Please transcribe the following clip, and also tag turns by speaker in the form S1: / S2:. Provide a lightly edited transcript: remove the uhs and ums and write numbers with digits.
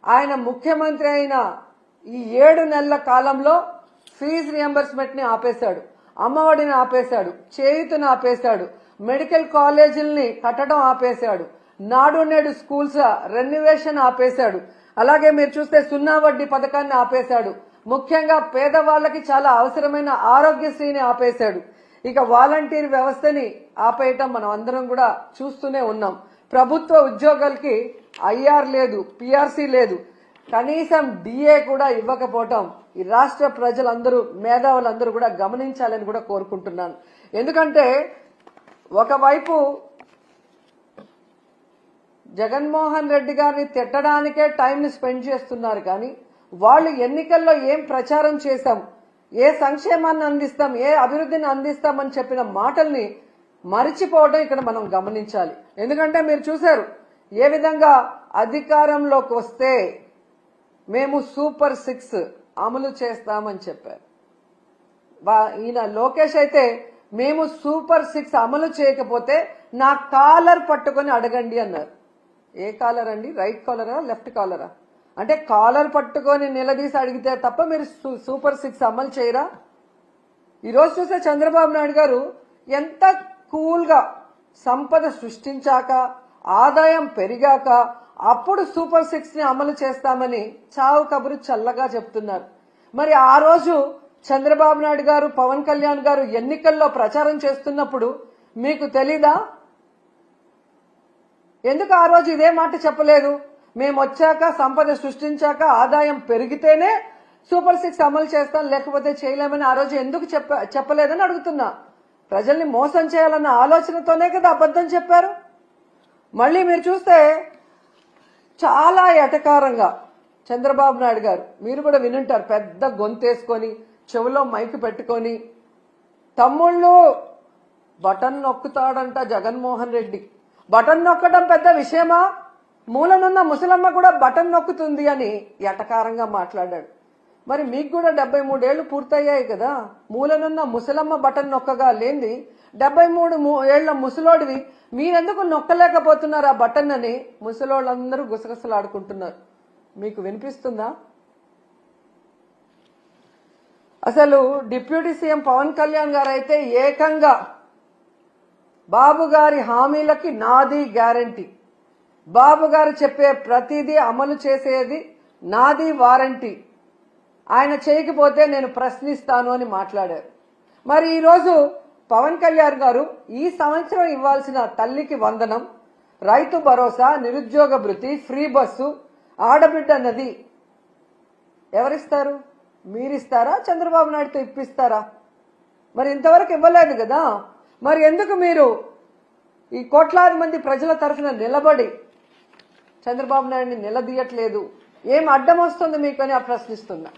S1: ఆయన ముఖ్యమంత్రి అయిన ఈ 7 నెలల కాలంలో ఫీజు రియంబర్స్మెంట్ ని ఆపేశాడు, అమ్మఒడిని ఆపేశాడు, చేయూతను ఆపేశాడు, మెడికల్ కాలేజీల్ని కట్టడం ఆపేశాడు, నాడు నేడు స్కూల్స్ రెన్యువేషన్ ఆపేశాడు. అలాగే మీరు చూస్తే 0 వడ్డీ పథకాన్ని ఆపేశాడు. ముఖ్యంగా పేదవాళ్లకి చాలా అవసరమైన ఆరోగ్యశ్రీని ఆపేశాడు. ఇక వాలంటీర్ వ్యవస్థని ఆపేయటం మనం అందరం కూడా చూస్తూనే ఉన్నాం. ప్రభుత్వ ఉద్యోగులకి ఐఆర్ లేదు, పిఆర్సీ లేదు, కనీసం డిఏ కూడా ఇవ్వకపోవటం ఈ రాష్ట్ర ప్రజలందరూ మేధావులందరూ కూడా గమనించాలని కూడా కోరుకుంటున్నాను. ఎందుకంటే ఒకవైపు జగన్మోహన్ రెడ్డి గారిని తిట్టడానికే టైంని స్పెండ్ చేస్తున్నారు, కానీ వాళ్ళు ఎన్నికల్లో ఏం ప్రచారం చేశాం, ఏ సంక్షేమాన్ని అందిస్తాం, ఏ అభివృద్ధిని అందిస్తామని చెప్పిన మాటల్ని మరిచిపోవడం ఇక్కడ మనం గమనించాలి. ఎందుకంటే మీరు చూశారు ఏ విధంగా అధికారంలోకి వస్తే మేము సూపర్ 6 అమలు చేస్తామని చెప్పారు. ఈయన లోకేష్ అయితే మేము సూపర్ 6 అమలు చేయకపోతే నా కాలర్ పట్టుకొని అడగండి అన్నారు. ఏ కాలర్ అండి? రైట్ కాలరా, లెఫ్ట్ కాలరా? అంటే కాలర్ పట్టుకొని నిలదీసి అడిగితే తప్ప మీరు సూపర్ 6 అమలు చేయరా? ఈరోజు చూస్తే చంద్రబాబు నాయుడు గారు ఎంత కూల్గా సంపద సృష్టించాక, ఆదాయం పెరిగాక అప్పుడు సూపర్ 6 ని అమలు చేస్తామని చావు కబురు చల్లగా చెప్తున్నారు. మరి ఆ రోజు చంద్రబాబు నాయుడు గారు, పవన్ కళ్యాణ్ గారు ఎన్నికల్లో ప్రచారం చేస్తున్నప్పుడు మీకు తెలీదా? ఎందుకు ఆ రోజు ఇదే మాట చెప్పలేదు? మేము వచ్చాక, సంపద సృష్టించాక, ఆదాయం పెరిగితేనే సూపర్ 6 అమలు చేస్తాం, లేకపోతే చేయలేమని ఆ రోజు ఎందుకు చెప్పలేదని అడుగుతున్నా. ప్రజల్ని మోసం చేయాలన్న ఆలోచనతోనే కదా అబద్ధం చెప్పారు. మళ్ళీ మీరు చూస్తే చాలా ఎటకారంగా చంద్రబాబు నాయుడు గారు, మీరు కూడా వినుంటారు, పెద్ద గొంతేసుకొని చెవిలో మైక్ పెట్టుకొని తమ్ముళ్ళు బటన్ నొక్కుతాడంట జగన్మోహన్ రెడ్డి. బటన్ నొక్కడం పెద్ద విషయమా? మూలనున్న ముసలమ్మ కూడా బటన్ నొక్కుతుంది అని ఎటకారంగా మాట్లాడాడు. మరి మీకు కూడా 73 ఏళ్లు పూర్తయ్యాయి కదా, మూలనున్న ముసలమ్మ బటన్ నొక్కగా లేంది 73 ఏళ్ల ముసలోడివి మీరెందుకు నొక్కలేకపోతున్నారు ఆ బటన్ అని ముసలోళ్ళందరూ గుసగుసలాడుకుంటున్నారు. మీకు వినిపిస్తుందా? అసలు డిప్యూటీ సీఎం పవన్ కళ్యాణ్ గారు అయితే ఏకంగా బాబు గారి హామీలకి నాది గ్యారంటీ, బాబు గారు చెప్పే ప్రతిదీ అమలు చేసేది నాది వారంటీ, ఆయన చేయకపోతే నేను ప్రశ్నిస్తాను అని మాట్లాడారు. మరి ఈరోజు పవన్ కళ్యాణ్ గారు ఈ సంవత్సరం ఇవ్వాల్సిన తల్లికి వందనం, రైతు భరోసా, నిరుద్యోగ భృతి, ఫ్రీ బస్సు, ఆడబిడ్డ నది ఎవరిస్తారు? మీరిస్తారా? చంద్రబాబు నాయుడుతో ఇప్పిస్తారా? మరి ఇంతవరకు ఇవ్వలేదు కదా. మరి ఎందుకు మీరు ఈ కోట్లాది మంది ప్రజల తరఫున నిలబడి చంద్రబాబు నాయుడిని నిలదీయట్లేదు? ఏం అడ్డం వస్తుంది మీకు అని ప్రశ్నిస్తున్నా.